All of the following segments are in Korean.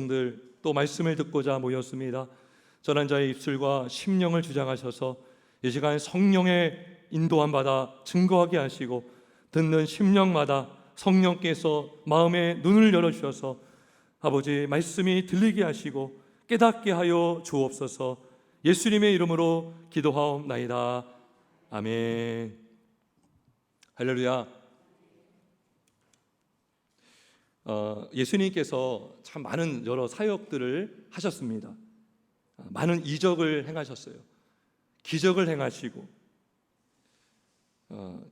들 또 말씀을 듣고자 모였습니다. 전한 자의 입술과 심령을 주장하셔서 이 시간 성령의 인도함 받아 증거하게 하시고 듣는 심령마다 성령께서 마음의 눈을 열어주셔서 아버지 말씀이 들리게 하시고 깨닫게 하여 주옵소서. 예수님의 이름으로 기도하옵나이다. 아멘. 할렐루야. 예수님께서 참 많은 여러 사역들을 하셨습니다. 많은 이적을 행하셨어요. 기적을 행하시고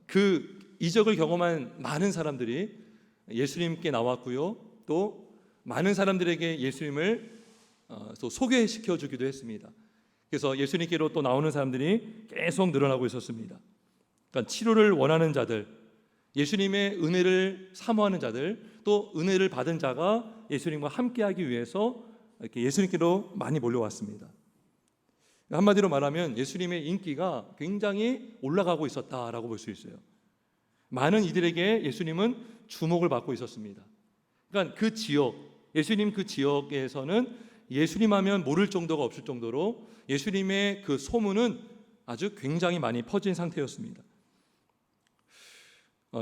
그 이적을 경험한 많은 사람들이 예수님께 나왔고요, 또 많은 사람들에게 예수님을 또 소개시켜 주기도 했습니다. 그래서 예수님께로 또 나오는 사람들이 계속 늘어나고 있었습니다. 그러니까 치료를 원하는 자들, 예수님의 은혜를 사모하는 자들, 또 은혜를 받은 자가 예수님과 함께하기 위해서 이렇게 예수님께로 많이 몰려왔습니다. 한마디로 말하면 예수님의 인기가 굉장히 올라가고 있었다라고 볼 수 있어요. 많은 이들에게 예수님은 주목을 받고 있었습니다. 그러니까 그 지역, 예수님 그 지역에서는 예수님 하면 모를 정도가 없을 정도로 예수님의 그 소문은 아주 굉장히 많이 퍼진 상태였습니다.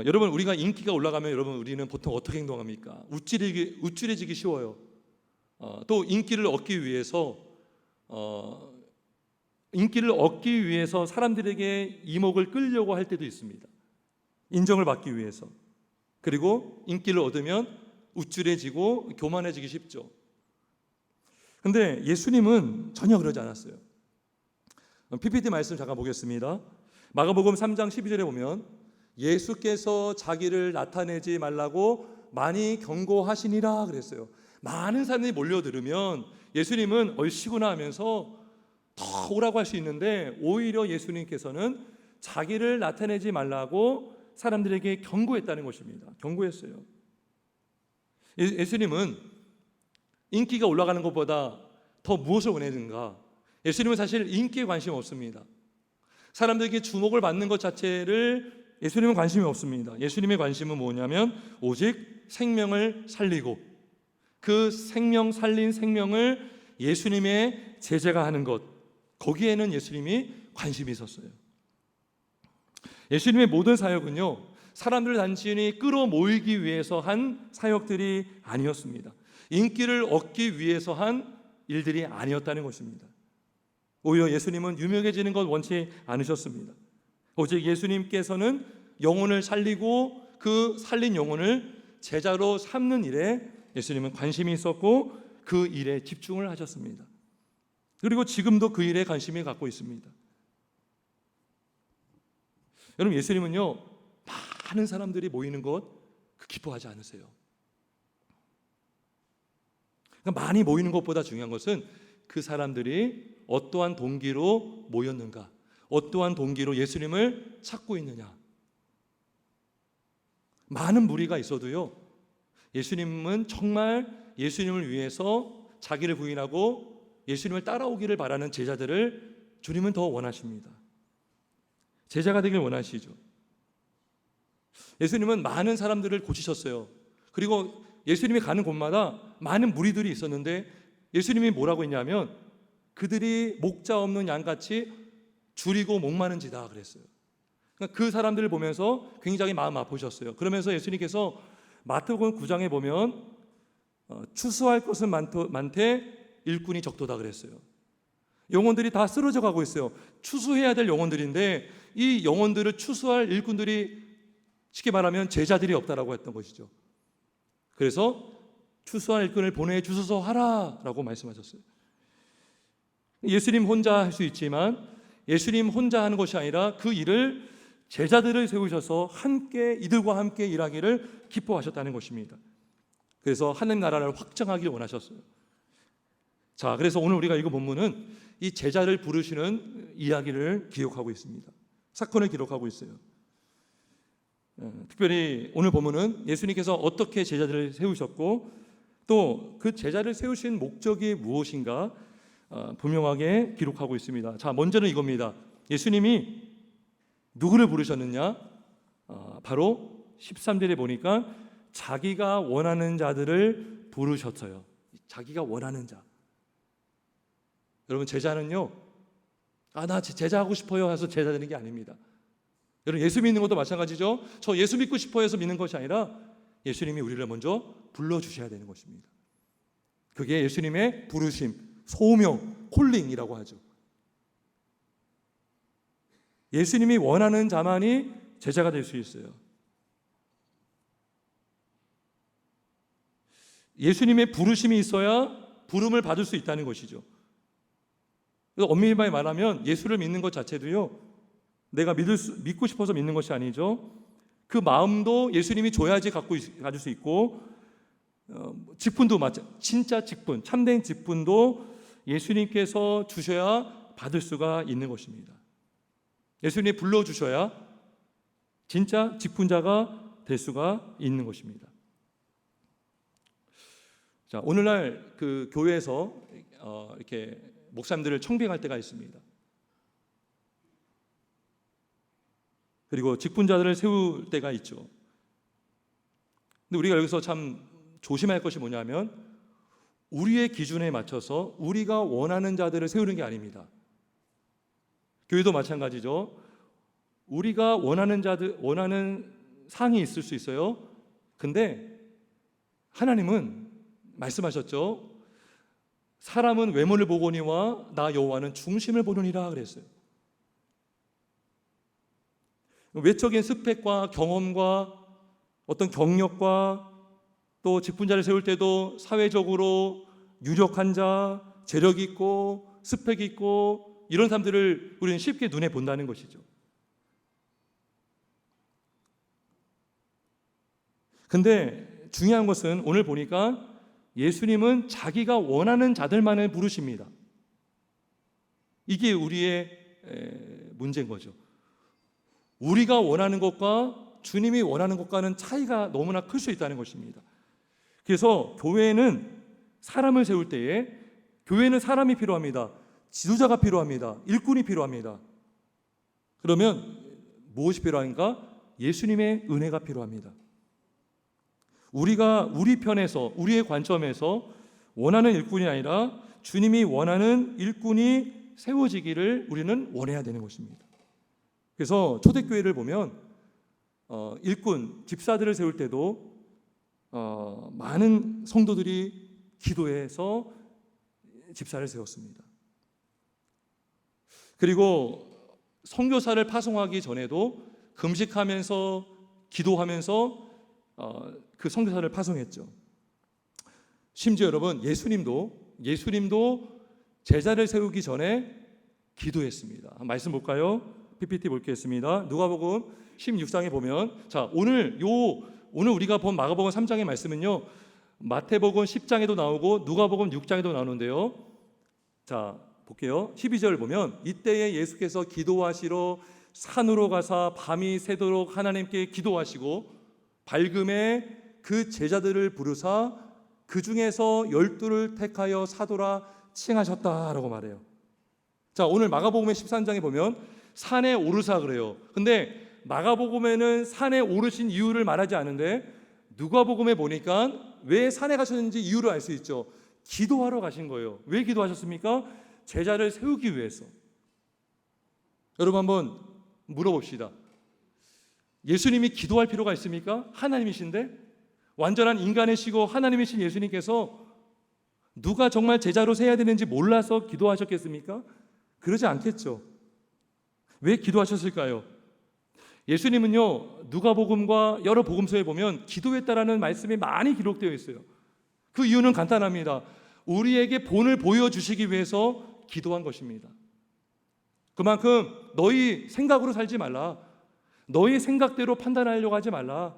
여러분, 우리가 인기가 올라가면 여러분 우리는 보통 어떻게 행동합니까? 우쭐해지기 쉬워요. 또 인기를 얻기 위해서 사람들에게 이목을 끌려고 할 때도 있습니다. 인정을 받기 위해서. 그리고 인기를 얻으면 우쭐해지고 교만해지기 쉽죠. 근데 예수님은 전혀 그러지 않았어요. PPT 말씀 잠깐 보겠습니다. 마가복음 3장 12절에 보면 예수께서 자기를 나타내지 말라고 많이 경고하시니라 그랬어요. 많은 사람들이 몰려들으면 예수님은 얼씨구나 하면서 더 오라고 할 수 있는데, 오히려 예수님께서는 자기를 나타내지 말라고 사람들에게 경고했다는 것입니다. 경고했어요. 예수님은 인기가 올라가는 것보다 더 무엇을 원했는가? 예수님은 사실 인기에 관심이 없습니다. 사람들에게 주목을 받는 것 자체를 예수님은 관심이 없습니다. 예수님의 관심은 뭐냐면 오직 생명을 살리고 그 생명 살린 생명을 예수님의 제자가 하는 것, 거기에는 예수님이 관심이 있었어요. 예수님의 모든 사역은요, 사람들을 단순히 끌어모이기 위해서 한 사역들이 아니었습니다. 인기를 얻기 위해서 한 일들이 아니었다는 것입니다. 오히려 예수님은 유명해지는 것 원치 않으셨습니다. 오직 예수님께서는 영혼을 살리고 그 살린 영혼을 제자로 삼는 일에 예수님은 관심이 있었고 그 일에 집중을 하셨습니다. 그리고 지금도 그 일에 관심을 갖고 있습니다. 여러분, 예수님은요, 많은 사람들이 모이는 것 기뻐하지 않으세요. 그러니까 많이 모이는 것보다 중요한 것은 그 사람들이 어떠한 동기로 모였는가, 어떠한 동기로 예수님을 찾고 있느냐. 많은 무리가 있어도요, 예수님은 정말 예수님을 위해서 자기를 부인하고 예수님을 따라오기를 바라는 제자들을 주님은 더 원하십니다. 제자가 되길 원하시죠. 예수님은 많은 사람들을 고치셨어요. 그리고 예수님이 가는 곳마다 많은 무리들이 있었는데 예수님이 뭐라고 했냐면 그들이 목자 없는 양같이 줄이고 목마른지다 그랬어요. 그러니까 그 사람들을 보면서 굉장히 마음 아프셨어요. 그러면서 예수님께서 마태복음 9장에 보면 추수할 것은 많되 일꾼이 적도다 그랬어요. 영혼들이 다 쓰러져 가고 있어요. 추수해야 될 영혼들인데 이 영혼들을 추수할 일꾼들이 쉽게 말하면 제자들이 없다라고 했던 것이죠. 그래서 추수할 일꾼을 보내주소서 하라라고 말씀하셨어요. 예수님 혼자 할 수 있지만 예수님 혼자 하는 것이 아니라 그 일을 제자들을 세우셔서 함께 이들과 함께 일하기를 기뻐하셨다는 것입니다. 그래서 하나님 나라를 확장하기를 원하셨어요. 자, 그래서 오늘 우리가 읽은 본문은 이 제자를 부르시는 이야기를 기록하고 있습니다. 사건을 기록하고 있어요. 특별히 오늘 본문은 예수님께서 어떻게 제자들을 세우셨고 또 그 제자를 세우신 목적이 무엇인가 분명하게 기록하고 있습니다. 자, 먼저는 이겁니다. 예수님이 누구를 부르셨느냐? 바로 13절에 보니까 자기가 원하는 자들을 부르셨어요. 자기가 원하는 자. 여러분, 제자는요, 나 제자하고 싶어요 해서 제자 되는 게 아닙니다. 여러분, 예수 믿는 것도 마찬가지죠. 저 예수 믿고 싶어요 해서 믿는 것이 아니라 예수님이 우리를 먼저 불러주셔야 되는 것입니다. 그게 예수님의 부르심, 소명, 콜링이라고 하죠. 예수님이 원하는 자만이 제자가 될 수 있어요. 예수님의 부르심이 있어야 부름을 받을 수 있다는 것이죠. 그래서 엄밀히 말하면 예수를 믿는 것 자체도요, 내가 믿고 싶어서 믿는 것이 아니죠. 그 마음도 예수님이 줘야지 가질 수 있고, 직분도 진짜 직분, 참된 직분도 예수님께서 주셔야 받을 수가 있는 것입니다. 예수님이 불러주셔야 진짜 직분자가 될 수가 있는 것입니다. 자, 오늘날 그 교회에서 이렇게 목사님들을 청빙할 때가 있습니다. 그리고 직분자들을 세울 때가 있죠. 근데 우리가 여기서 참 조심할 것이 뭐냐면, 우리의 기준에 맞춰서 우리가 원하는 자들을 세우는 게 아닙니다. 교회도 마찬가지죠. 우리가 원하는 상이 있을 수 있어요. 근데 하나님은 말씀하셨죠. 사람은 외모를 보거니와 나 여호와는 중심을 보느니라 그랬어요. 외적인 스펙과 경험과 어떤 경력과 또 직분자를 세울 때도 사회적으로 유력한 자, 재력 있고 스펙 있고 이런 사람들을 우리는 쉽게 눈에 본다는 것이죠. 근데 중요한 것은 오늘 보니까 예수님은 자기가 원하는 자들만을 부르십니다. 이게 우리의 문제인 거죠. 우리가 원하는 것과 주님이 원하는 것과는 차이가 너무나 클 수 있다는 것입니다. 그래서 교회는 사람을 세울 때에 교회는 사람이 필요합니다. 지도자가 필요합니다. 일꾼이 필요합니다. 그러면 무엇이 필요한가? 예수님의 은혜가 필요합니다. 우리가 우리 편에서, 우리의 관점에서 원하는 일꾼이 아니라 주님이 원하는 일꾼이 세워지기를 우리는 원해야 되는 것입니다. 그래서 초대교회를 보면 일꾼, 집사들을 세울 때도 많은 성도들이 기도해서 집사를 세웠습니다. 그리고 선교사를 파송하기 전에도 금식하면서 기도하면서 그 선교사를 파송했죠. 심지어 여러분, 예수님도 제자를 세우기 전에 기도했습니다. 말씀 볼까요? PPT 볼겠습니다. 누가복음 16장에 보면, 자, 오늘 우리가 본 마가복음 3장의 말씀은요, 마태복음 10장에도 나오고 누가복음 6장에도 나오는데요. 자, 볼게요. 12절 보면, 이때에 예수께서 기도하시러 산으로 가사 밤이 새도록 하나님께 기도하시고 밝음에 그 제자들을 부르사 그 중에서 12를 택하여 사도라 칭하셨다라고 말해요. 자, 오늘 마가복음의 13장에 보면 산에 오르사 그래요. 근데 마가복음에는 산에 오르신 이유를 말하지 않은데 누가복음에 보니까 왜 산에 가셨는지 이유를 알 수 있죠. 기도하러 가신 거예요. 왜 기도하셨습니까? 제자를 세우기 위해서. 여러분, 한번 물어봅시다. 예수님이 기도할 필요가 있습니까? 하나님이신데, 완전한 인간이시고 하나님이신 예수님께서 누가 정말 제자로 세야 되는지 몰라서 기도하셨겠습니까? 그러지 않겠죠. 왜 기도하셨을까요? 예수님은요, 누가복음과 여러 복음서에 보면 기도했다라는 말씀이 많이 기록되어 있어요. 그 이유는 간단합니다. 우리에게 본을 보여주시기 위해서 기도한 것입니다. 그만큼 너희 생각으로 살지 말라. 너희 생각대로 판단하려고 하지 말라.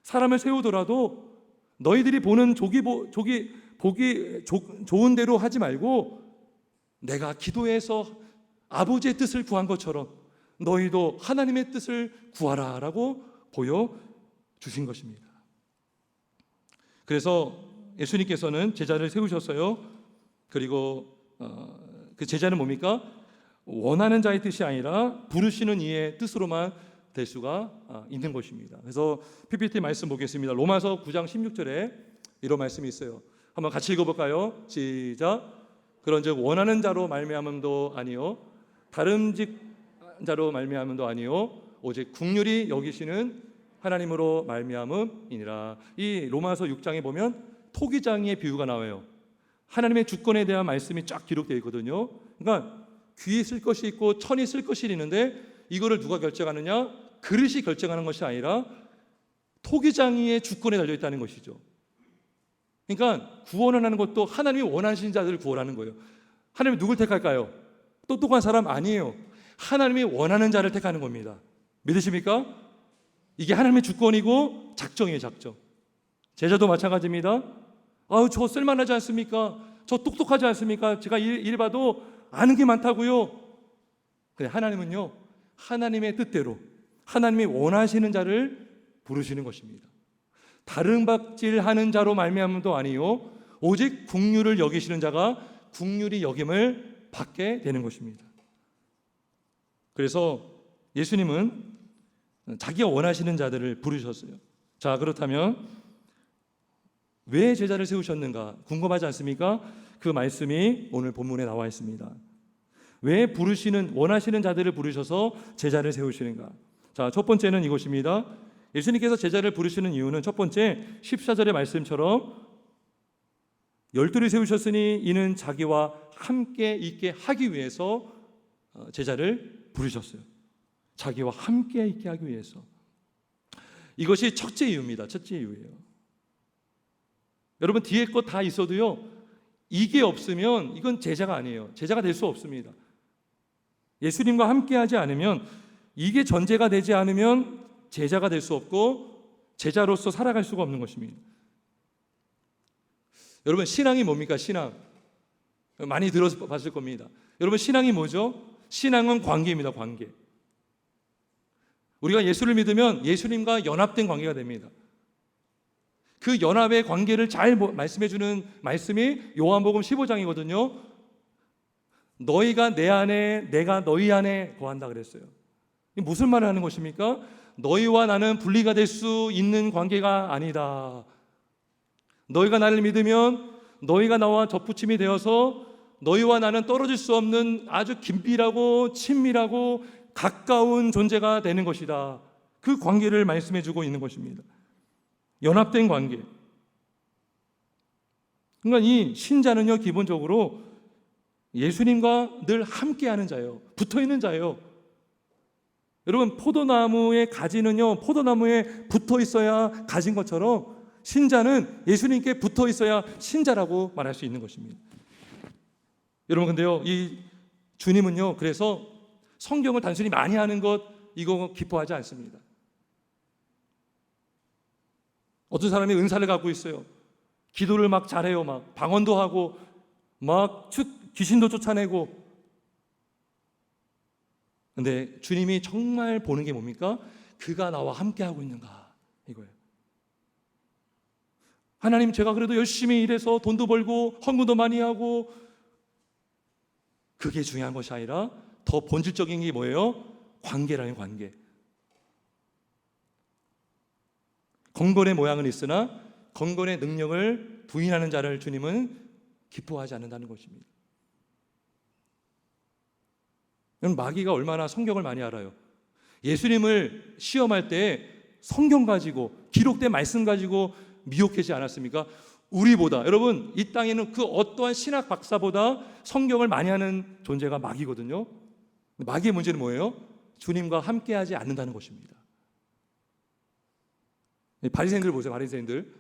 사람을 세우더라도 너희들이 보는 보기 좋은 대로 하지 말고 내가 기도해서 아버지의 뜻을 구한 것처럼 너희도 하나님의 뜻을 구하라 라고 보여주신 것입니다. 그래서 예수님께서는 제자를 세우셨어요. 그리고 그 제자는 뭡니까? 원하는 자의 뜻이 아니라 부르시는 이의 뜻으로만 될 수가 있는 것입니다. 그래서 PPT 말씀 보겠습니다. 로마서 9장 16절에 이런 말씀이 있어요. 한번 같이 읽어볼까요? 시작. 그런즉 원하는 자로 말미암음도 아니요 다름직 자로 말미암음도 아니요 오직 긍휼히 여기시는 하나님으로 말미암음이니라. 이 로마서 6장에 보면 토기장의 비유가 나와요. 하나님의 주권에 대한 말씀이 쫙 기록되어 있거든요. 그러니까 귀에 쓸 것이 있고 천이 쓸 것이 있는데 이거를 누가 결정하느냐? 그릇이 결정하는 것이 아니라 토기장의 주권에 달려 있다는 것이죠. 그러니까 구원을 하는 것도 하나님이 원하시는 자들을 구원하는 거예요. 하나님이 누굴 택할까요? 똑똑한 사람 아니에요. 하나님이 원하는 자를 택하는 겁니다. 믿으십니까? 이게 하나님의 주권이고 작정이에요, 작정. 제자도 마찬가지입니다. 아유, 저 쓸만하지 않습니까? 저 똑똑하지 않습니까? 제가 일 봐도 아는 게 많다고요. 근데 하나님은요, 하나님의 뜻대로 하나님이 원하시는 자를 부르시는 것입니다. 다름박질하는 자로 말미암음도 아니요 오직 긍휼을 여기시는 자가 긍휼히 여김을 받게 되는 것입니다. 그래서 예수님은 자기가 원하시는 자들을 부르셨어요. 자, 그렇다면 왜 제자를 세우셨는가 궁금하지 않습니까? 그 말씀이 오늘 본문에 나와 있습니다. 왜 원하시는 자들을 부르셔서 제자를 세우시는가? 자, 첫 번째는 이것입니다. 예수님께서 제자를 부르시는 이유는 첫 번째 14절의 말씀처럼 열두를 세우셨으니 이는 자기와 함께 있게 하기 위해서 제자를 부르셨어요. 자기와 함께 있게 하기 위해서. 이것이 첫째 이유입니다. 첫째 이유예요. 여러분 뒤에 것 다 있어도요, 이게 없으면 이건 제자가 아니에요. 제자가 될 수 없습니다. 예수님과 함께 하지 않으면, 이게 전제가 되지 않으면 제자가 될 수 없고 제자로서 살아갈 수가 없는 것입니다. 여러분 신앙이 뭡니까? 신앙 많이 들어봤을 겁니다. 여러분 신앙이 뭐죠? 신앙은 관계입니다. 관계. 우리가 예수를 믿으면 예수님과 연합된 관계가 됩니다. 그 연합의 관계를 잘 말씀해 주는 말씀이 요한복음 15장이거든요. 너희가 내 안에 내가 너희 안에 거한다 그랬어요. 무슨 말을 하는 것입니까? 너희와 나는 분리가 될 수 있는 관계가 아니다. 너희가 나를 믿으면 너희가 나와 접붙임이 되어서 너희와 나는 떨어질 수 없는 아주 긴밀하고 친밀하고 가까운 존재가 되는 것이다. 그 관계를 말씀해 주고 있는 것입니다. 연합된 관계. 그러니까 이 신자는요, 기본적으로 예수님과 늘 함께하는 자예요. 붙어있는 자예요. 여러분 포도나무의 가지는요, 포도나무에 붙어 있어야 가진 것처럼 신자는 예수님께 붙어 있어야 신자라고 말할 수 있는 것입니다. 여러분 근데요, 이 주님은요, 그래서 성경을 단순히 많이 하는 것 이거 기뻐하지 않습니다. 어떤 사람이 은사를 갖고 있어요. 기도를 막 잘해요. 막 방언도 하고 막 귀신도 쫓아내고. 근데 주님이 정말 보는 게 뭡니까? 그가 나와 함께하고 있는가, 이거예요. 하나님, 제가 그래도 열심히 일해서 돈도 벌고 헌금도 많이 하고, 그게 중요한 것이 아니라 더 본질적인 게 뭐예요? 관계라는 관계. 건건의 모양은 있으나 건건의 능력을 부인하는 자를 주님은 기뻐하지 않는다는 것입니다. 마귀가 얼마나 성경을 많이 알아요. 예수님을 시험할 때 성경 가지고 기록된 말씀 가지고 미혹하지 않았습니까? 우리보다, 여러분 이 땅에는 그 어떠한 신학 박사보다 성경을 많이 하는 존재가 마귀거든요. 마귀의 문제는 뭐예요? 주님과 함께하지 않는다는 것입니다. 바리새인들 보세요. 바리새인들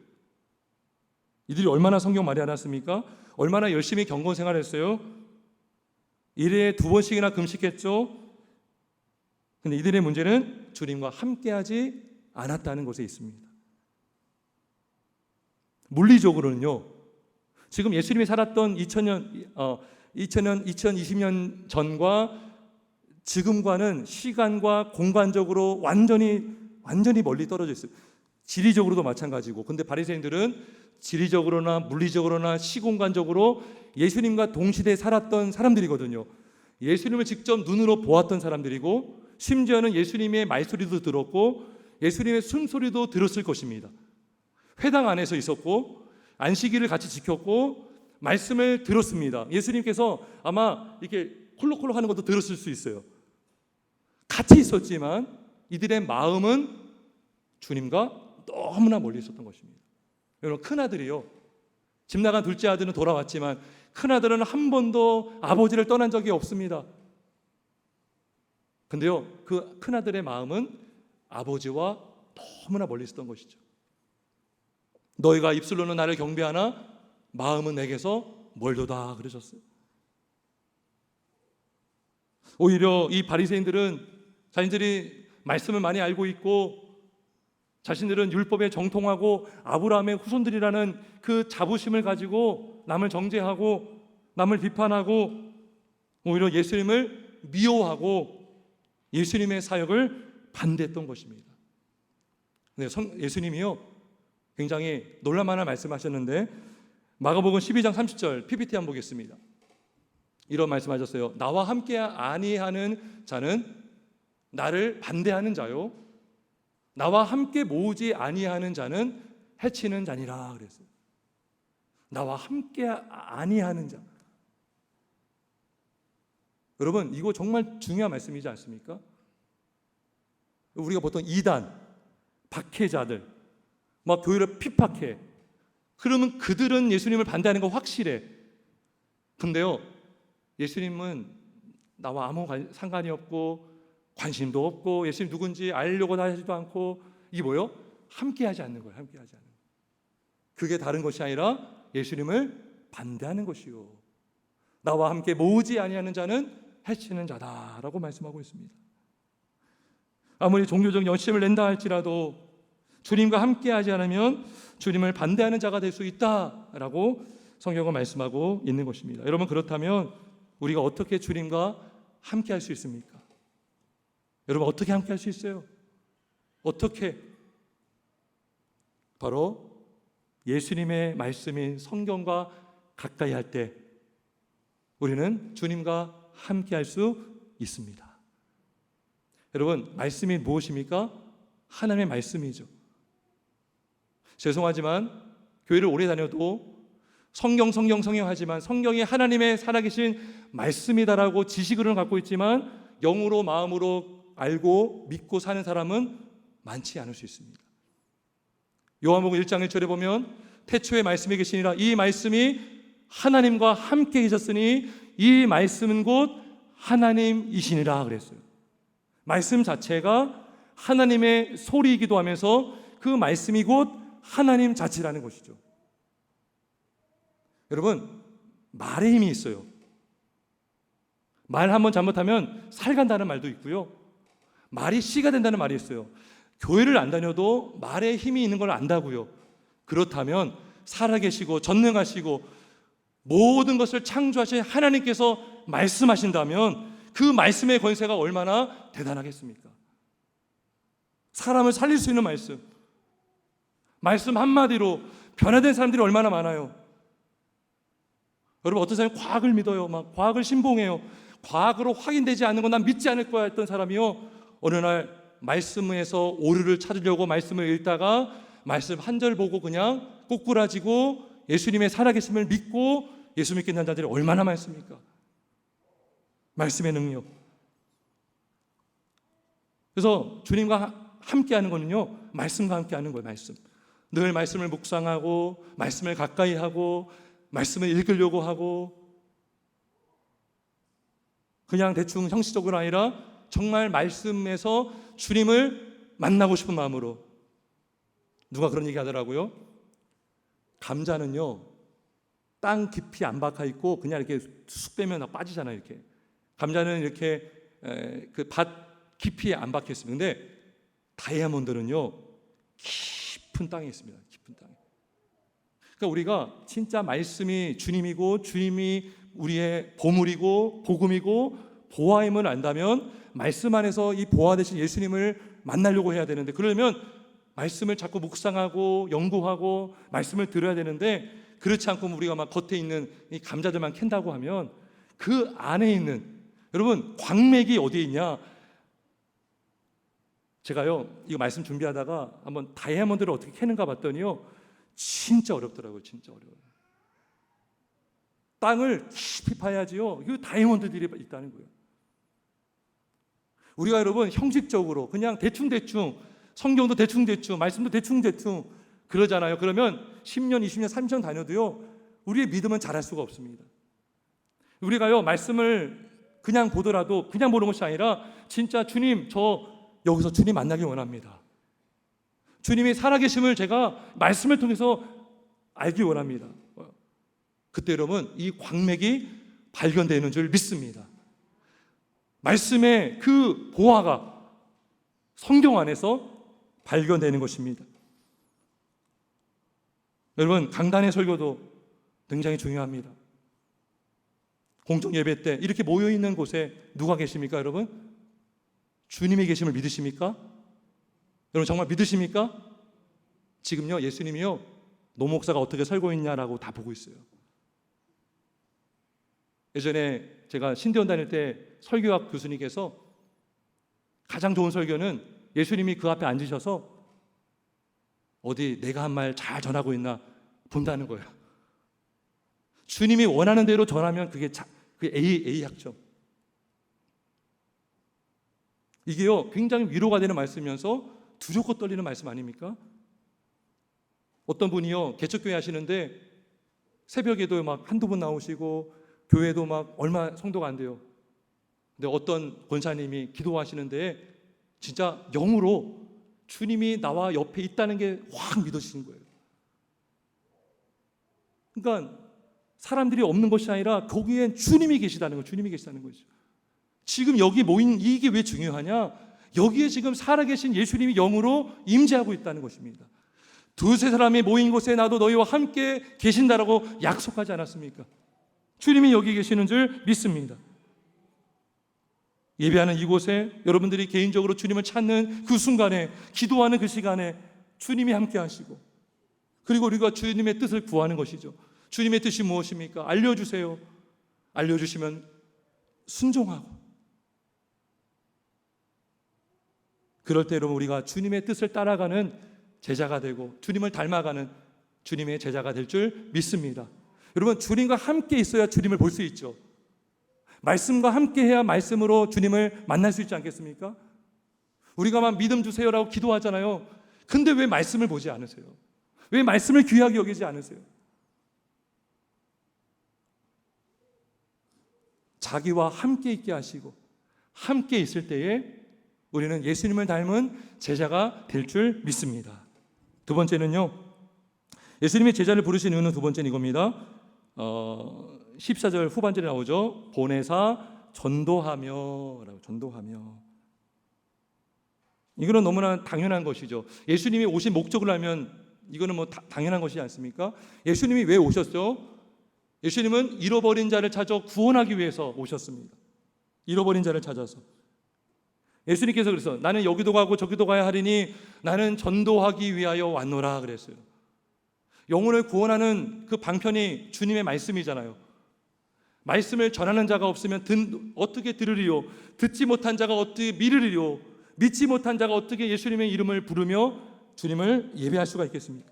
이들이 얼마나 성경 많이 알았습니까? 얼마나 열심히 경건 생활했어요? 일에 2번씩이나 금식했죠. 근데 이들의 문제는 주님과 함께하지 않았다는 것에 있습니다. 물리적으로는요, 지금 예수님이 살았던 2020년 전과 지금과는 시간과 공간적으로 완전히 멀리 떨어져 있어요. 지리적으로도 마찬가지고. 근데 바리새인들은 지리적으로나 물리적으로나 시공간적으로 예수님과 동시대에 살았던 사람들이거든요. 예수님을 직접 눈으로 보았던 사람들이고, 심지어는 예수님의 말소리도 들었고 예수님의 숨소리도 들었을 것입니다. 회당 안에서 있었고 안식일을 같이 지켰고 말씀을 들었습니다. 예수님께서 아마 이렇게 콜록콜록 하는 것도 들었을 수 있어요. 같이 있었지만 이들의 마음은 주님과 너무나 멀리 있었던 것입니다. 여러분, 큰아들이요, 집 나간 둘째 아들은 돌아왔지만 큰아들은 한 번도 아버지를 떠난 적이 없습니다. 근데요, 그 큰아들의 마음은 아버지와 너무나 멀리 있었던 것이죠. 너희가 입술로는 나를 경배하나 마음은 내게서 멀도다 그러셨어요. 오히려 이 바리새인들은 자신들이 말씀을 많이 알고 있고 자신들은 율법에 정통하고 아브라함의 후손들이라는 그 자부심을 가지고 남을 정죄하고 남을 비판하고 오히려 예수님을 미워하고 예수님의 사역을 반대했던 것입니다. 예수님이요, 굉장히 놀랄만한 말씀하셨는데 마가복음 12장 30절 PPT 한번 보겠습니다. 이런 말씀하셨어요. 나와 함께 아니하는 자는 나를 반대하는 자요, 나와 함께 모으지 아니하는 자는 해치는 자니라 그랬어요. 나와 함께 아니하는 자. 여러분, 이거 정말 중요한 말씀이지 않습니까? 우리가 보통 이단, 박해자들, 막 교회를 핍박해. 그러면 그들은 예수님을 반대하는 거 확실해. 근데요, 예수님은 나와 아무 상관이 없고 관심도 없고 예수님 누군지 알려고 하지도 않고, 이게 뭐예요? 함께하지 않는 거예요. 함께하지 않는 거예요. 그게 다른 것이 아니라 예수님을 반대하는 것이요, 나와 함께 모으지 아니하는 자는 해치는 자다라고 말씀하고 있습니다. 아무리 종교적 열심을 낸다 할지라도 주님과 함께하지 않으면 주님을 반대하는 자가 될 수 있다라고 성경은 말씀하고 있는 것입니다. 여러분, 그렇다면 우리가 어떻게 주님과 함께할 수 있습니까? 여러분, 어떻게 함께할 수 있어요? 어떻게? 바로 예수님의 말씀인 성경과 가까이 할 때 우리는 주님과 함께할 수 있습니다. 여러분, 말씀이 무엇입니까? 하나님의 말씀이죠. 죄송하지만 교회를 오래 다녀도 성경 하지만 성경이 하나님의 살아계신 말씀이다라고 지식으로는 갖고 있지만 영으로 마음으로 알고 믿고 사는 사람은 많지 않을 수 있습니다. 요한복음 1장 1절에 보면 태초에 말씀이 계시니라, 이 말씀이 하나님과 함께 계셨으니 이 말씀은 곧 하나님이시니라 그랬어요. 말씀 자체가 하나님의 소리이기도 하면서 그 말씀이 곧 하나님 자체라는 것이죠. 여러분, 말에 힘이 있어요. 말 한번 잘못하면 살간다는 말도 있고요, 말이 씨가 된다는 말이 있어요. 교회를 안 다녀도 말에 힘이 있는 걸 안다고요. 그렇다면 살아계시고 전능하시고 모든 것을 창조하신 하나님께서 말씀하신다면 그 말씀의 권세가 얼마나 대단하겠습니까? 사람을 살릴 수 있는 말씀 한마디로 변화된 사람들이 얼마나 많아요. 여러분, 어떤 사람이 과학을 믿어요. 막 과학을 신봉해요. 과학으로 확인되지 않는 건 난 믿지 않을 거야 했던 사람이요, 어느 날 말씀에서 오류를 찾으려고 말씀을 읽다가 말씀 한 절 보고 그냥 꼬꾸라지고 예수님의 살아계심을 믿고 예수 믿게 된 자들이 얼마나 많습니까? 말씀의 능력. 그래서 주님과 함께하는 거는요, 말씀과 함께하는 거예요. 말씀. 늘 말씀을 묵상하고 말씀을 가까이 하고 말씀을 읽으려고 하고, 그냥 대충 형식적으로 아니라 정말 말씀에서 주님을 만나고 싶은 마음으로. 누가 그런 얘기 하더라고요. 감자는요, 땅 깊이 안 박혀 있고 그냥 이렇게 쑥 빼면 빠지잖아요. 이렇게 감자는 이렇게 그 밭 깊이 안 박혀 있습니다. 근데 다이아몬드는요, 깊은 땅에 있습니다. 깊은 땅에. 그러니까 우리가 진짜 말씀이 주님이고 주님이 우리의 보물이고 복음이고 보화임을 안다면 말씀 안에서 이 보화 되신 예수님을 만나려고 해야 되는데, 그러려면 말씀을 자꾸 묵상하고 연구하고 말씀을 들어야 되는데, 그렇지 않고 우리가 막 겉에 있는 이 감자들만 캔다고 하면 그 안에 있는, 여러분, 광맥이 어디에 있냐? 제가요, 이거 말씀 준비하다가 한번 다이아몬드를 어떻게 캐는가 봤더니요, 진짜 어렵더라고요. 진짜 어려워요. 땅을 깊이 파야지요. 이 다이아몬드들이 있다는 거예요. 우리가 여러분 형식적으로 그냥 대충대충 성경도 대충대충 말씀도 대충대충 그러잖아요. 그러면 10년, 20년, 30년 다녀도요 우리의 믿음은 자랄 수가 없습니다. 우리가요 말씀을 그냥 보더라도 그냥 보는 것이 아니라 진짜 주님 저 여기서 주님 만나기 원합니다. 주님이 살아계심을 제가 말씀을 통해서 알기 원합니다. 그때 여러분 이 광맥이 발견되는 줄 믿습니다. 말씀의 그 보화가 성경 안에서 발견되는 것입니다. 여러분 강단의 설교도 굉장히 중요합니다. 공적 예배 때 이렇게 모여있는 곳에 누가 계십니까 여러분? 주님이 계심을 믿으십니까? 여러분 정말 믿으십니까? 지금요 예수님이요 노 목사가 어떻게 살고 있냐라고 다 보고 있어요. 예전에 제가 신대원 다닐 때 설교학 교수님께서 가장 좋은 설교는 예수님이 그 앞에 앉으셔서 어디 내가 한 말 잘 전하고 있나 본다는 거예요. 주님이 원하는 대로 전하면 그게 A 학점. 이게요 굉장히 위로가 되는 말씀이면서 두렵고 떨리는 말씀 아닙니까? 어떤 분이요 개척교회 하시는데 새벽에도 막 한두 분 나오시고 교회도 막 얼마 성도가 안 돼요. 근데 어떤 권사님이 기도하시는데 진짜 영으로 주님이 나와 옆에 있다는 게 확 믿어지는 거예요. 그러니까 사람들이 없는 것이 아니라 거기엔 주님이 계시다는 거예요. 주님이 계시다는 거죠. 지금 여기 모인 이게 왜 중요하냐? 여기에 지금 살아계신 예수님이 영으로 임재하고 있다는 것입니다. 두세 사람이 모인 곳에 나도 너희와 함께 계신다라고 약속하지 않았습니까? 주님이 여기 계시는 줄 믿습니다. 예배하는 이곳에 여러분들이 개인적으로 주님을 찾는 그 순간에 기도하는 그 시간에 주님이 함께 하시고 그리고 우리가 주님의 뜻을 구하는 것이죠. 주님의 뜻이 무엇입니까? 알려주세요. 알려주시면 순종하고 그럴 때 여러분 우리가 주님의 뜻을 따라가는 제자가 되고 주님을 닮아가는 주님의 제자가 될 줄 믿습니다. 여러분 주님과 함께 있어야 주님을 볼 수 있죠. 말씀과 함께 해야 말씀으로 주님을 만날 수 있지 않겠습니까? 우리가 막 믿음 주세요라고 기도하잖아요. 근데 왜 말씀을 보지 않으세요? 왜 말씀을 귀하게 여기지 않으세요? 자기와 함께 있게 하시고 함께 있을 때에 우리는 예수님을 닮은 제자가 될 줄 믿습니다. 두 번째는요, 예수님이 제자를 부르신 이유는 두 번째는 이겁니다. 14절 후반절에 나오죠. 보내사 전도하며 라고, 전도하며. 이거는 너무나 당연한 것이죠. 예수님이 오신 목적을 알면 이거는 뭐 당연한 것이지 않습니까? 예수님이 왜 오셨죠? 예수님은 잃어버린 자를 찾아 구원하기 위해서 오셨습니다. 잃어버린 자를 찾아서. 예수님께서 그래서 나는 여기도 가고 저기도 가야 하리니 나는 전도하기 위하여 왔노라 그랬어요. 영혼을 구원하는 그 방편이 주님의 말씀이잖아요. 말씀을 전하는 자가 없으면 어떻게 들으리요? 듣지 못한 자가 어떻게 믿으리요? 믿지 못한 자가 어떻게 예수님의 이름을 부르며 주님을 예배할 수가 있겠습니까?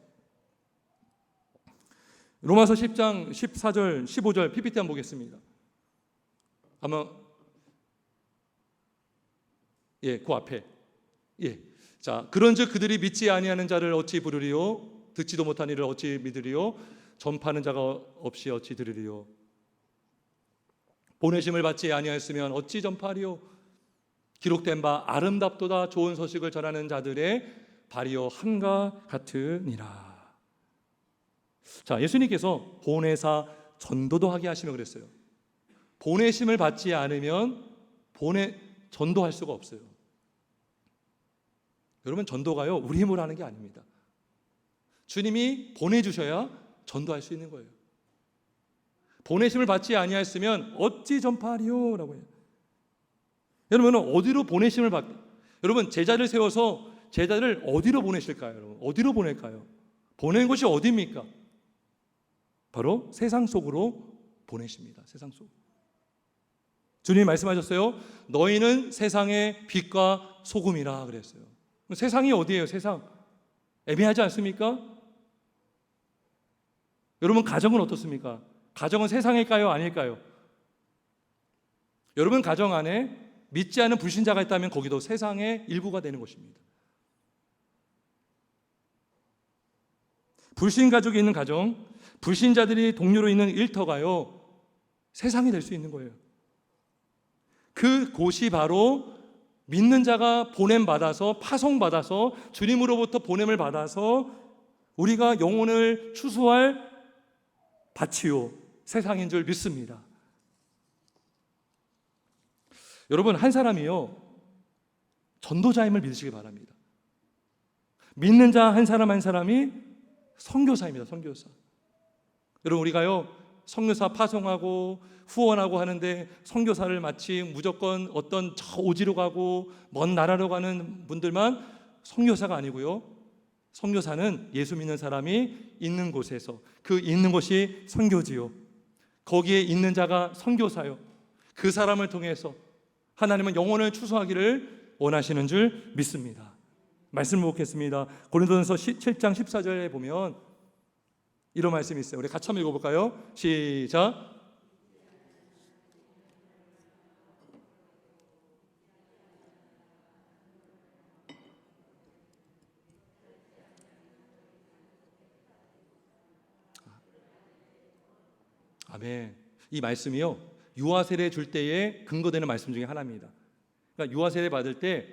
로마서 10장 14절 15절 PPT 한번 보겠습니다. 아마 그 앞에 자, 그런즉 그들이 믿지 아니하는 자를 어찌 부르리요? 듣지도 못한 이를 어찌 믿으리요? 전파하는 자가 없이 어찌 들으리요? 보내심을 받지 아니하였으면 어찌 전파하리요? 기록된 바 아름답도다 좋은 소식을 전하는 자들의 발이요 함과 같으니라. 자, 예수님께서 보내사 전도도 하게 하시며 그랬어요. 보내심을 받지 않으면 전도할 수가 없어요. 여러분, 전도가요 우리 힘으로 하는 게 아닙니다. 주님이 보내주셔야 전도할 수 있는 거예요. 보내심을 받지 아니하였으면 어찌 전파하리요? 라고 해요. 여러분은 어디로 보내심을 여러분, 제자를 세워서 제자를 어디로 보내실까요? 여러분? 어디로 보낼까요? 보낸 곳이 어디입니까? 바로 세상 속으로 보내십니다. 세상 속. 주님이 말씀하셨어요. 너희는 세상의 빛과 소금이라 그랬어요. 세상이 어디예요? 세상 애매하지 않습니까? 여러분 가정은 어떻습니까? 가정은 세상일까요? 아닐까요? 여러분 가정 안에 믿지 않은 불신자가 있다면 거기도 세상의 일부가 되는 것입니다. 불신 가족이 있는 가정, 불신자들이 동료로 있는 일터가요, 세상이 될 수 있는 거예요. 그 곳이 바로 믿는 자가 보냄받아서, 파송받아서, 주님으로부터 보냄을 받아서 우리가 영혼을 추수할 밭이요, 세상인 줄 믿습니다. 여러분, 한 사람이요, 전도자임을 믿으시기 바랍니다. 믿는 자 한 사람 한 사람이 선교사입니다. 선교사. 여러분, 우리가요, 선교사 파송하고 후원하고 하는데 선교사를 마치 무조건 어떤 저 오지로 가고 먼 나라로 가는 분들만 선교사가 아니고요, 선교사는 예수 믿는 사람이 있는 곳에서, 그 있는 곳이 선교지요, 거기에 있는 자가 선교사요, 그 사람을 통해서 하나님은 영혼을 추수하기를 원하시는 줄 믿습니다. 말씀을 보겠습니다. 고린도전서 7장 14절에 보면 이런 말씀이 있어요. 우리 같이 한번 읽어볼까요? 시작. 아멘. 이 말씀이요, 유아 세례 줄 때에 근거되는 말씀 중에 하나입니다. 그러니까 유아 세례 받을 때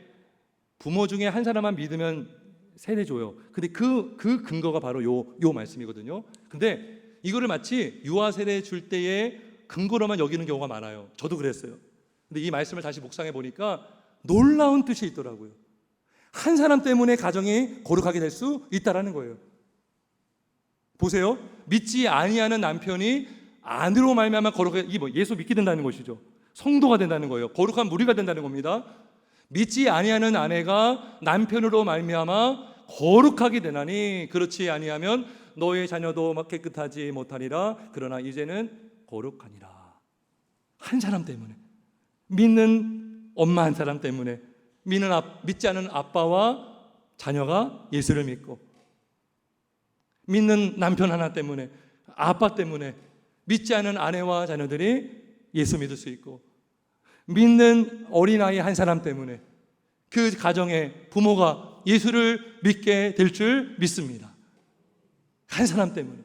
부모 중에 한 사람만 믿으면 세례 줘요. 근데 그 근거가 바로 요 말씀이거든요. 근데 이거를 마치 유아 세례 줄 때의 근거로만 여기는 경우가 많아요. 저도 그랬어요. 근데 이 말씀을 다시 묵상해 보니까 놀라운 뜻이 있더라고요. 한 사람 때문에 가정이 거룩하게 될 수 있다라는 거예요. 보세요. 믿지 아니하는 남편이 안으로 말미암아 거룩하게, 예수 믿게 된다는 것이죠. 성도가 된다는 거예요. 거룩한 무리가 된다는 겁니다. 믿지 아니하는 아내가 남편으로 말미암아 거룩하게 되나니 그렇지 아니하면 너의 자녀도 깨끗하지 못하리라. 그러나 이제는 거룩하니라. 한 사람 때문에, 믿는 엄마 한 사람 때문에, 믿지 않은 아빠와 자녀가 예수를 믿고, 믿는 남편 하나 때문에, 아빠 때문에 믿지 않은 아내와 자녀들이 예수 믿을 수 있고, 믿는 어린아이 한 사람 때문에 그 가정의 부모가 예수를 믿게 될 줄 믿습니다. 한 사람 때문에.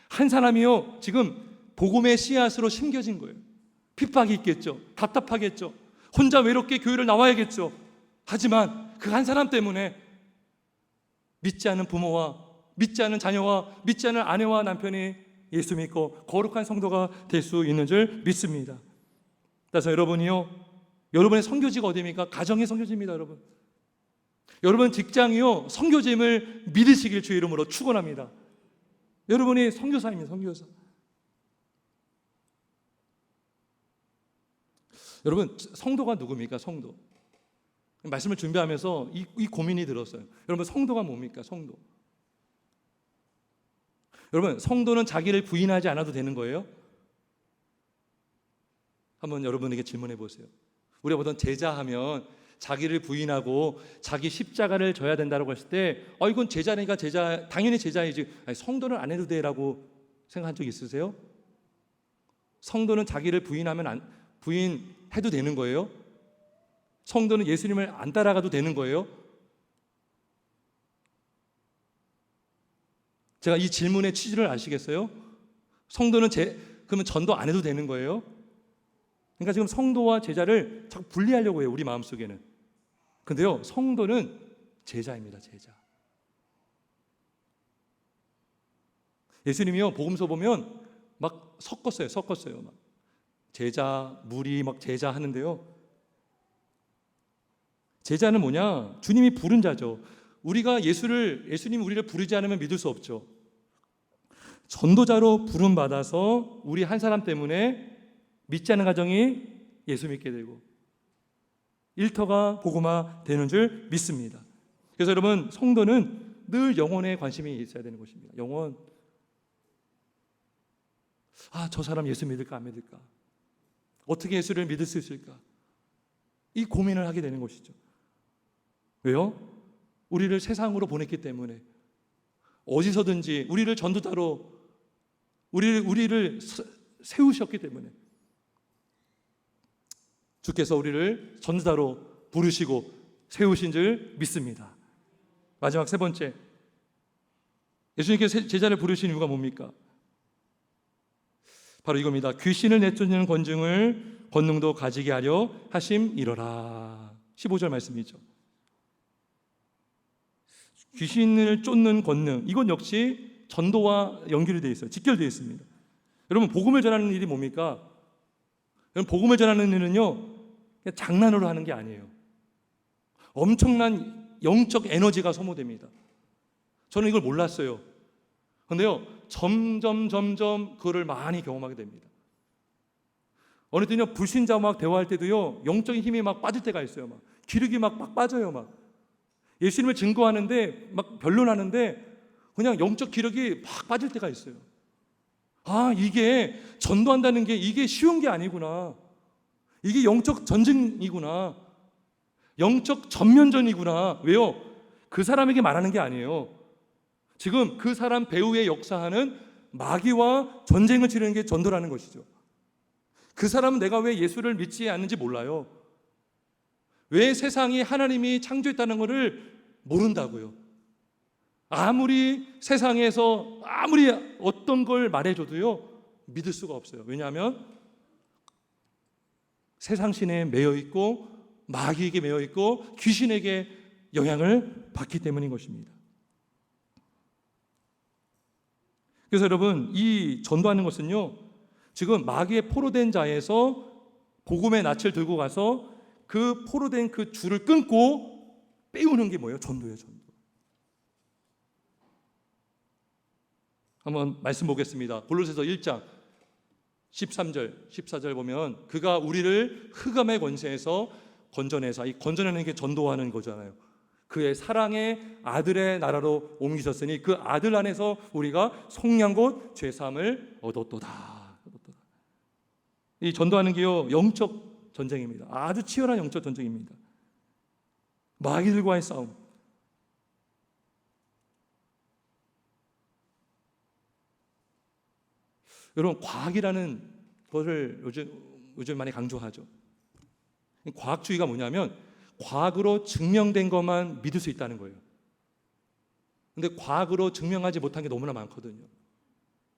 한 사람이요, 지금 복음의 씨앗으로 심겨진 거예요. 핍박이 있겠죠. 답답하겠죠. 혼자 외롭게 교회를 나와야겠죠. 하지만 그 한 사람 때문에 믿지 않은 부모와 믿지 않은 자녀와 믿지 않은 아내와 남편이 예수 믿고 거룩한 성도가 될 수 있는 줄 믿습니다. 그래서 여러분이요, 여러분의 선교지가 어디입니까? 가정의 선교지입니다. 여러분 직장이요, 선교지임을 믿으시길 주의 이름으로 축원합니다. 여러분이 선교사입니다. 선교사. 여러분, 성도가 누굽니까? 성도. 말씀을 준비하면서 이 고민이 들었어요. 여러분, 성도가 뭡니까? 성도. 여러분, 성도는 자기를 부인하지 않아도 되는 거예요? 한번 여러분에게 질문해 보세요. 우리가 보통 제자하면 자기를 부인하고 자기 십자가를 져야 된다고 했을 때, 이건 제자니까 당연히 제자이지, 아니, 성도는 안 해도 돼라고 생각한 적 있으세요? 성도는 자기를 부인해도 되는 거예요? 성도는 예수님을 안 따라가도 되는 거예요? 제가 이 질문의 취지를 아시겠어요? 성도는 그러면 전도 안 해도 되는 거예요? 그러니까 지금 성도와 제자를 자꾸 분리하려고 해요, 우리 마음속에는. 근데요, 성도는 제자입니다. 제자. 예수님이요, 복음서 보면 막 섞었어요. 막 제자, 무리, 막 제자 하는데요, 제자는 뭐냐? 주님이 부른 자죠. 예수님이 우리를 부르지 않으면 믿을 수 없죠. 전도자로 부름 받아서 우리 한 사람 때문에 믿지 않은 가정이 예수 믿게 되고 일터가 복음화 되는 줄 믿습니다. 그래서 여러분, 성도는 늘 영혼에 관심이 있어야 되는 것입니다. 영혼. 저 사람 예수 믿을까 안 믿을까? 어떻게 예수를 믿을 수 있을까? 이 고민을 하게 되는 것이죠. 왜요? 우리를 세상으로 보냈기 때문에 어디서든지 우리를 전도자로 우리를 세우셨기 때문에 주께서 우리를 전도자로 부르시고 세우신 줄 믿습니다. 마지막 세 번째, 예수님께서 제자를 부르신 이유가 뭡니까? 바로 이겁니다. 귀신을 내쫓는 권능도 가지게 하려 하심이로라. 15절 말씀이죠. 귀신을 쫓는 권능, 이건 역시 전도와 연결이 되어 있어요. 직결되어 있습니다. 여러분, 복음을 전하는 일이 뭡니까? 여러분, 복음을 전하는 일은요, 그냥 장난으로 하는 게 아니에요. 엄청난 영적 에너지가 소모됩니다. 저는 이걸 몰랐어요. 그런데요, 점점 그거를 많이 경험하게 됩니다. 어느 때는요, 불신자와 막 대화할 때도요, 영적인 힘이 막 빠질 때가 있어요. 막 기력이 막 빠져요. 막 예수님을 증거하는데 막 변론하는데 그냥 영적 기력이 막 빠질 때가 있어요. 아, 이게 전도한다는 게 이게 쉬운 게 아니구나. 이게 영적 전쟁이구나. 영적 전면전이구나. 왜요? 그 사람에게 말하는 게 아니에요. 지금 그 사람 배후에 역사하는 마귀와 전쟁을 치르는 게 전도라는 것이죠. 그 사람은 내가 왜 예수를 믿지 않는지 몰라요. 왜 세상이 하나님이 창조했다는 것을 모른다고요. 아무리 세상에서 아무리 어떤 걸 말해줘도요, 믿을 수가 없어요. 왜냐하면 세상 신에 매여 있고 마귀에게 매여 있고 귀신에게 영향을 받기 때문인 것입니다. 그래서 여러분, 이 전도하는 것은요, 지금 마귀의 포로된 자에서 복음의 낯을 들고 가서 그 포로된 그 줄을 끊고 빼우는 게 뭐예요? 전도예요, 전도. 한번 말씀 보겠습니다. 골로새서 1장 13절, 14절 보면 그가 우리를 흑암의 권세에서 건져내사, 이 건져내는 게 전도하는 거잖아요. 그의 사랑의 아들의 나라로 옮기셨으니 그 아들 안에서 우리가 속량 곧 죄사함을 얻었도다. 이 전도하는 게요, 영적 전쟁입니다. 아주 치열한 영적 전쟁입니다. 마귀들과의 싸움. 여러분, 과학이라는 것을 요즘 많이 강조하죠. 과학주의가 뭐냐면 과학으로 증명된 것만 믿을 수 있다는 거예요. 근데 과학으로 증명하지 못한 게 너무나 많거든요.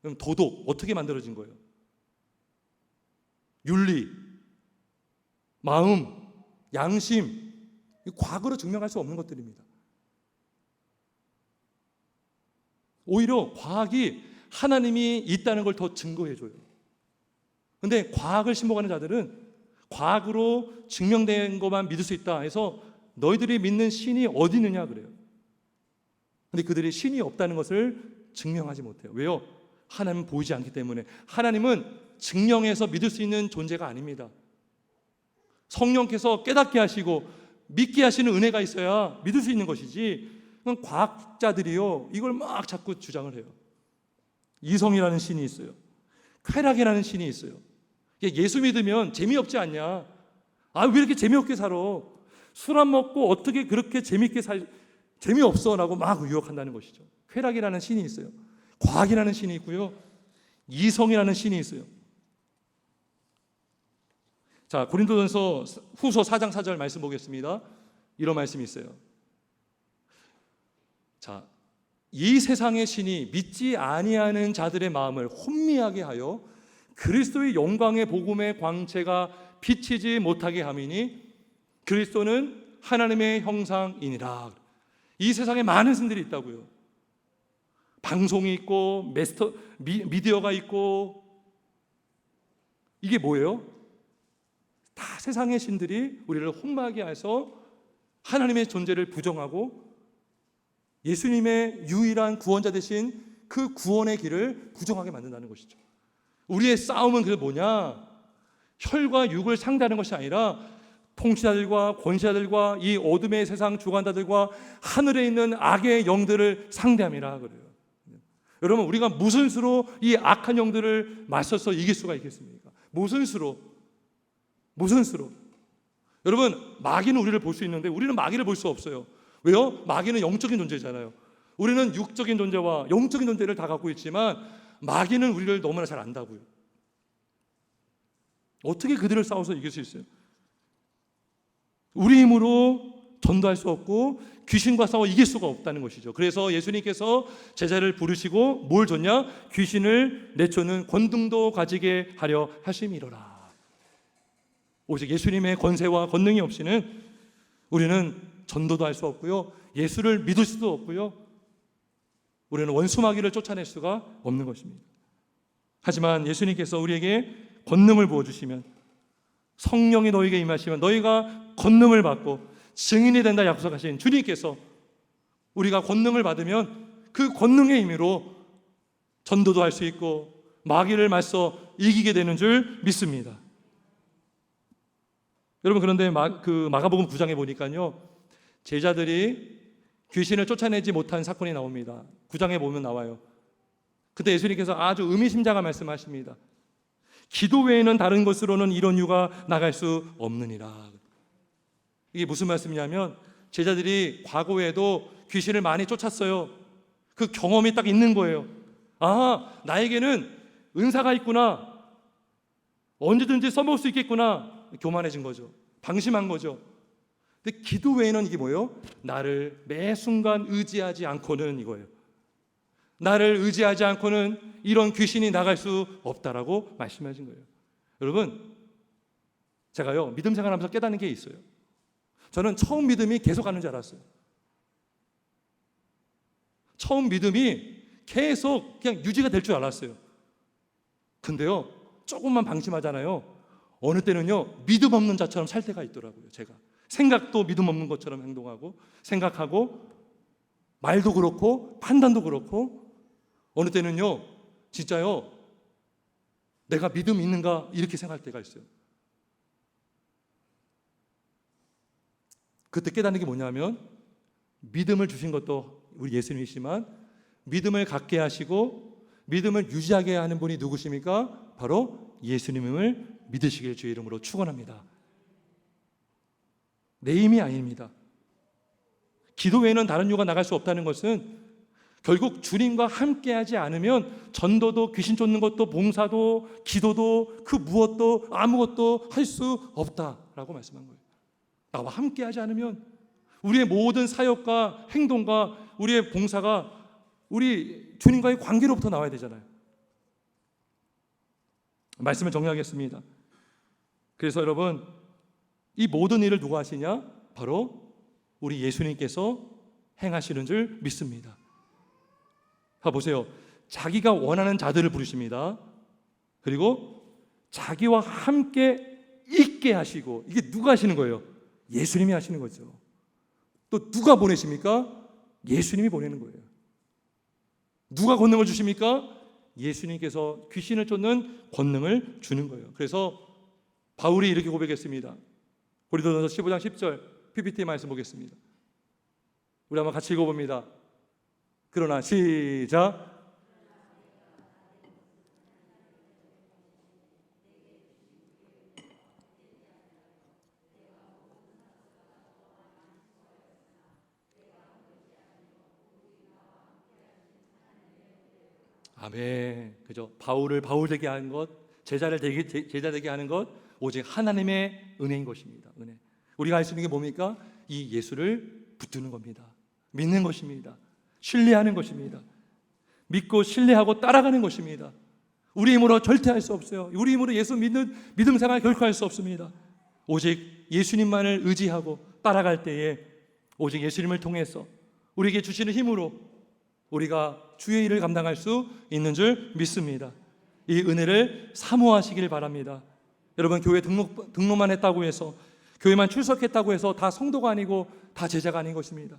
그럼 도덕 어떻게 만들어진 거예요? 윤리, 마음, 양심, 과학으로 증명할 수 없는 것들입니다. 오히려 과학이 하나님이 있다는 걸 더 증거해줘요. 그런데 과학을 신봉하는 자들은 과학으로 증명된 것만 믿을 수 있다 해서 너희들이 믿는 신이 어디 있느냐 그래요. 그런데 그들이 신이 없다는 것을 증명하지 못해요. 왜요? 하나님은 보이지 않기 때문에. 하나님은 증명해서 믿을 수 있는 존재가 아닙니다. 성령께서 깨닫게 하시고 믿게 하시는 은혜가 있어야 믿을 수 있는 것이지, 과학자들이요, 이걸 막 자꾸 주장을 해요. 이성이라는 신이 있어요. 쾌락이라는 신이 있어요. 예수 믿으면 재미없지 않냐? 아, 왜 이렇게 재미없게 살아? 술 안 먹고 어떻게 그렇게 재미있게 재미없어? 라고 막 유혹한다는 것이죠. 쾌락이라는 신이 있어요. 과학이라는 신이 있고요, 이성이라는 신이 있어요. 자, 고린도전서 후서 4장 4절 말씀 보겠습니다. 이런 말씀이 있어요. 자, 이 세상의 신이 믿지 아니하는 자들의 마음을 혼미하게 하여 그리스도의 영광의 복음의 광채가 비치지 못하게 함이니 그리스도는 하나님의 형상이니라. 이 세상에 많은 신들이 있다고요. 방송이 있고 미디어가 있고, 이게 뭐예요? 다 세상의 신들이 우리를 혼미하게 해서 하나님의 존재를 부정하고 예수님의 유일한 구원자 되신 그 구원의 길을 부정하게 만든다는 것이죠. 우리의 싸움은 그게 뭐냐? 혈과 육을 상대하는 것이 아니라 통치자들과 권세자들과 이 어둠의 세상 주관자들과 하늘에 있는 악의 영들을 상대함이라 그래요. 여러분, 우리가 무슨 수로 이 악한 영들을 맞서서 이길 수가 있겠습니까? 무슨 수로? 여러분, 마귀는 우리를 볼 수 있는데 우리는 마귀를 볼 수 없어요. 왜요? 마귀는 영적인 존재잖아요. 우리는 육적인 존재와 영적인 존재를 다 갖고 있지만 마귀는 우리를 너무나 잘 안다고요. 어떻게 그들을 싸워서 이길 수 있어요? 우리 힘으로 전도할 수 없고 귀신과 싸워 이길 수가 없다는 것이죠. 그래서 예수님께서 제자를 부르시고 뭘 줬냐? 귀신을 내쫓는 권능도 가지게 하려 하심이로라. 오직 예수님의 권세와 권능이 없이는 우리는 전도도 할 수 없고요, 예수를 믿을 수도 없고요, 우리는 원수 마귀를 쫓아낼 수가 없는 것입니다. 하지만 예수님께서 우리에게 권능을 부어주시면, 성령이 너희에게 임하시면 너희가 권능을 받고 증인이 된다 약속하신 주님께서 우리가 권능을 받으면 그 권능의 힘으로 전도도 할 수 있고 마귀를 맞서 이기게 되는 줄 믿습니다. 여러분, 그런데 마가복음 9장에 보니까요, 제자들이 귀신을 쫓아내지 못한 사건이 나옵니다. 9장에 보면 나와요. 그때 예수님께서 아주 의미심장한 말씀하십니다. 기도 외에는 다른 것으로는 이런 유가 나갈 수 없느니라. 이게 무슨 말씀이냐면, 제자들이 과거에도 귀신을 많이 쫓았어요. 그 경험이 딱 있는 거예요. 아, 나에게는 은사가 있구나, 언제든지 써먹을 수 있겠구나. 교만해진 거죠. 방심한 거죠. 근데 기도 외에는 이게 뭐예요? 나를 매 순간 의지하지 않고는, 이거예요. 나를 의지하지 않고는 이런 귀신이 나갈 수 없다라고 말씀하신 거예요. 여러분, 제가요, 믿음 생활하면서 깨닫는 게 있어요. 저는 처음 믿음이 계속 가는 줄 알았어요. 처음 믿음이 계속 그냥 유지가 될 줄 알았어요. 근데요, 조금만 방심하잖아요. 어느 때는요, 믿음 없는 자처럼 살 때가 있더라고요. 제가 생각도 믿음 없는 것처럼 행동하고 생각하고, 말도 그렇고 판단도 그렇고, 어느 때는요 진짜요, 내가 믿음 있는가 이렇게 생각할 때가 있어요. 그때 깨닫는 게 뭐냐면, 믿음을 주신 것도 우리 예수님이시지만 믿음을 갖게 하시고 믿음을 유지하게 하는 분이 누구십니까? 바로 예수님을 믿으시길 주의 이름으로 축원합니다. 내 힘이 아닙니다. 기도 외에는 다른 유가 나갈 수 없다는 것은 결국 주님과 함께하지 않으면 전도도, 귀신 쫓는 것도, 봉사도, 기도도, 그 무엇도, 아무것도 할 수 없다라고 말씀한 거예요. 나와 함께하지 않으면 우리의 모든 사역과 행동과 우리의 봉사가 우리 주님과의 관계로부터 나와야 되잖아요. 말씀을 정리하겠습니다. 그래서 여러분, 이 모든 일을 누가 하시냐? 바로 우리 예수님께서 행하시는 줄 믿습니다. 보세요. 자기가 원하는 자들을 부르십니다. 그리고 자기와 함께 있게 하시고, 이게 누가 하시는 거예요? 예수님이 하시는 거죠. 또 누가 보내십니까? 예수님이 보내는 거예요. 누가 권능을 주십니까? 예수님께서 귀신을 쫓는 권능을 주는 거예요. 그래서 바울이 이렇게 고백했습니다. 고린도전서 15장 10절 PPT 말씀 보겠습니다. 우리 한번 같이 읽어봅니다. 그러나 시작. 아멘. 그죠? 바울을 바울 되게 하는 것, 제자 되게 하는 것, 오직 하나님의 은혜인 것입니다. 은혜. 우리가 할 수 있는 게 뭡니까? 이 예수를 붙드는 겁니다. 믿는 것입니다. 신뢰하는 것입니다. 믿고 신뢰하고 따라가는 것입니다. 우리 힘으로 절대 할 수 없어요. 우리 힘으로 예수 믿는 믿음 생활 결코 할 수 없습니다. 오직 예수님만을 의지하고 따라갈 때에 오직 예수님을 통해서 우리에게 주시는 힘으로 우리가 주의 일을 감당할 수 있는 줄 믿습니다. 이 은혜를 사모하시길 바랍니다. 여러분, 교회 등록만 했다고 해서, 교회만 출석했다고 해서 다 성도가 아니고 다 제자가 아닌 것입니다.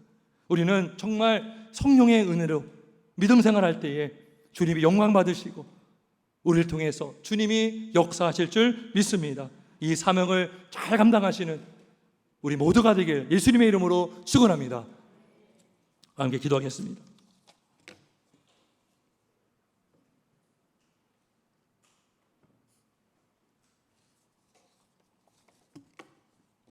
우리는 정말 성령의 은혜로 믿음 생활할 때에 주님이 영광 받으시고 우리를 통해서 주님이 역사하실 줄 믿습니다. 이 사명을 잘 감당하시는 우리 모두가 되길 예수님의 이름으로 축원합니다. 함께 기도하겠습니다.